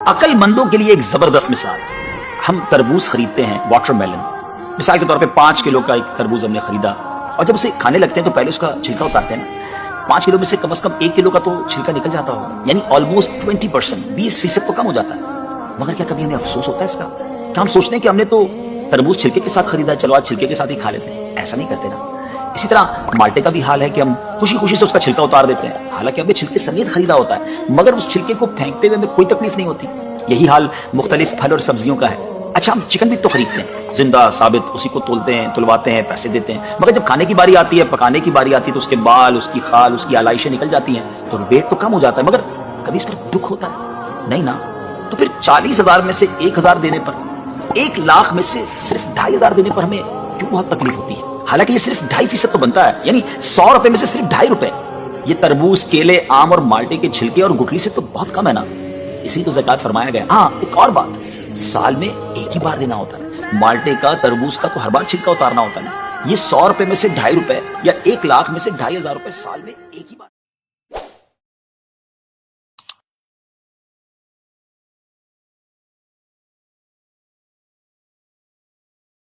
عقل مندوں کے لیے ایک زبردست مثال، ہم تربوز خریدتے ہیں، واٹر میلن، مثال کے طور پہ 5 کلو کا ایک تربوز ہم نے خریدا، اور جب اسے کھانے لگتے ہیں تو پہلے اس کا چھلکا اتارتے ہیں نا، 5 کلو میں سے کم از کم 1 کلو کا تو چھلکا نکل جاتا ہوگا، یعنی آلموسٹ 20%، 20% تو کم ہو جاتا ہے۔ مگر کیا کبھی ہمیں افسوس ہوتا ہے اس کا؟ کیا ہم سوچتے ہیں کہ ہم نے تو تربوز چھلکے کے ساتھ خریدا ہے، چلو آج چھلکے کے ساتھ ہی کھا لیتے ہیں؟ ایسا نہیں کرتے نا۔ اسی طرح مالٹے کا بھی حال ہے کہ ہم خوشی خوشی سے اس کا چھلکا اتار دیتے ہیں، حالانکہ ہم نے چھلکے سمیت خریدا ہوتا ہے، مگر اس چھلکے کو پھینکتے ہوئے ہمیں کوئی تکلیف نہیں ہوتی۔ یہی حال مختلف پھل اور سبزیوں کا ہے۔ اچھا، ہم چکن بھی تو خریدتے ہیں، زندہ ثابت، اسی کو تولتے ہیں، تلواتے ہیں، پیسے دیتے ہیں، مگر جب کھانے کی باری آتی ہے، پکانے کی باری آتی ہے، تو اس کے بال، اس کی خال، اس کی آلائشیں نکل جاتی ہیں، تو ویٹ تو کم ہو جاتا ہے، مگر کبھی اس پر دکھ ہوتا ہے؟ نہیں نا۔ تو پھر 40,000 میں سے 1,000 دینے پر، 1,00,000 میں سے صرف 2,500 دینے پر ہمیں کیوں بہت تکلیف ہوتی ہے؟ حالانکہ یہ صرف 2.5% تو بنتا ہے، یعنی 100 روپے میں سے صرف 2.5 روپے۔ یہ تربوز، کیلے، آم اور مالٹے کے چھلکے اور گٹلی سے تو بہت کم ہے نا، اسی تو زکوٰۃ فرمایا گیا۔ ہاں، ایک اور بات، سال میں ایک ہی بار دینا ہوتا ہے، مالٹے کا، تربوز کا تو ہر بار چھلکا اتارنا ہوتا ہے نا۔ یہ 100 روپے میں سے 2.5 روپے یا 1,00,000 میں سے 2,500 روپے سال میں ایک ہی بار۔